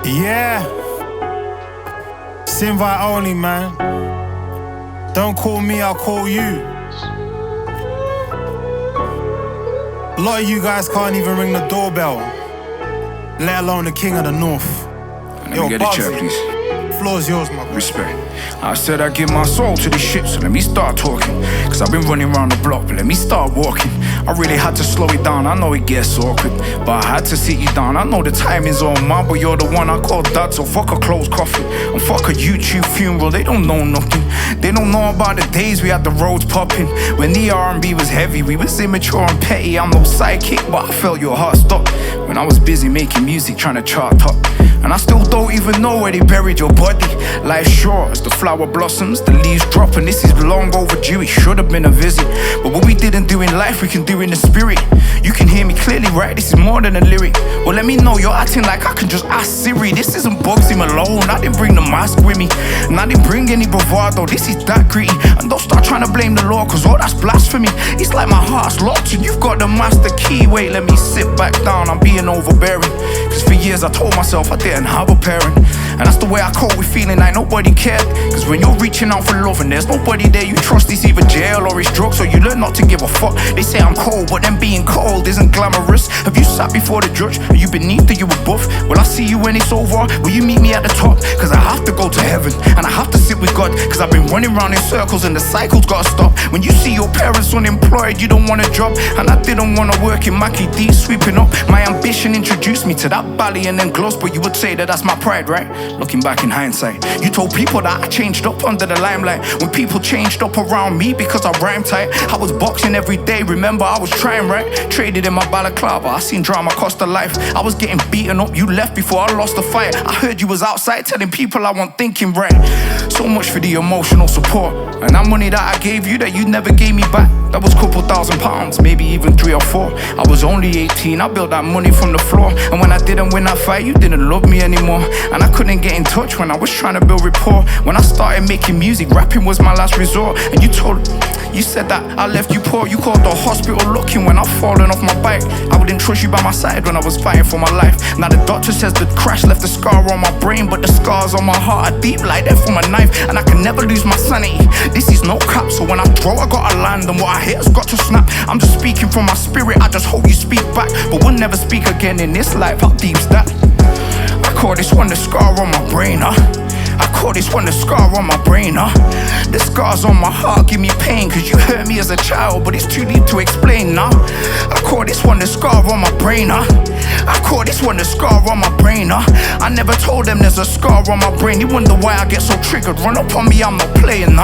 Yeah, it's invite only, man. Don't call me, I'll call you. A lot of you guys can't even ring the doorbell, let alone the king of the north. Let me get a chair, please. Floor's yours, my boy. Respect. I said I'd give my soul to this shit, so let me start talking. Cause I've been running around the block, but let me start walking. I really had to slow it down, I know it gets awkward, but I had to sit you down. I know the timing's on mine, but you're the one I call dad, so fuck a closed coffin and fuck a YouTube funeral. They don't know nothing. They don't know about the days we had the roads popping. When the R&B was heavy, we was immature and petty. I'm no sidekick, but I felt your heart stop when I was busy making music, trying to chart up. And I still don't even know where they buried your body. Life's short as the flower blossoms, the leaves drop, and this is long overdue. It should have been a visit, but what we didn't do in life, we can do in the spirit. You can hear me clearly, right? This is more than a lyric. Well, let me know you're acting like I can just ask Siri. This isn't Bugzy Malone, I didn't bring the mask with me, and I didn't bring any bravado. This is that gritty, and don't start trying to blame the law, cause all that's blasphemy. It's like my heart's locked and you've got the master key. Wait, let me sit back down, I'm being overbearing. Cause for years I told myself I didn't have a parent, and that's the way I cope with feeling like nobody cared. Cause when you're reaching out for love and there's nobody there you trust, it's either jail or it's drugs, so you learn not to give a fuck. They say I'm cold, but then being cold isn't glamorous. Have you sat before the judge? Are you beneath or you above? Will I see you when it's over? Will you meet me at the top? Cause I have to go to heaven and I have to sit with God, cause I've been running around in circles and the cycle's gotta stop. When you see your parents unemployed, you don't want a job, and I didn't want to work in Mackie D sweeping up. My ambition introduced me to that bally and then gloss, but you would say that that's my pride, right? Looking back in hindsight, you told people that I changed up under the limelight, when people changed up around me because I rhymed tight. I was boxing every day, remember I was trying, right? Traded in my balaclava, I seen drama cost a life. I was getting beaten up, you left before I lost the fight. I heard you was outside telling people I wasn't thinking right. So much for the emotional support, and that money that I gave you that you never gave me back, that was couple £1,000, maybe even 3 or 4. I was only 18, I built that money from the floor, and when I didn't win that fight, you didn't love me anymore. And I couldn't get in touch when I was trying to build rapport. When I started making music, rapping was my last resort. And you said that I left you poor. You called the hospital looking when I've fallen off my bike. I wouldn't trust you by my side when I was fighting for my life. Now the doctor says the crash left a scar on my brain, but the scars on my heart are deep like that from a knife, and I can never lose my sanity. This is no cap, so when I draw I gotta land, and what I hit's got to snap. I'm just speaking from my spirit, I just hope you speak back, but we'll never speak again in this life. How deep's that? I call this one the scar on my brain, I call this one the scar on my brain, The scars on my heart give me pain, cause you hurt me as a child, but it's too deep to explain, I call this one the scar on my brain, I call this one the scar on my brain, I never told them there's a scar on my brain. You wonder why I get so triggered, run up on me, I'm not playing,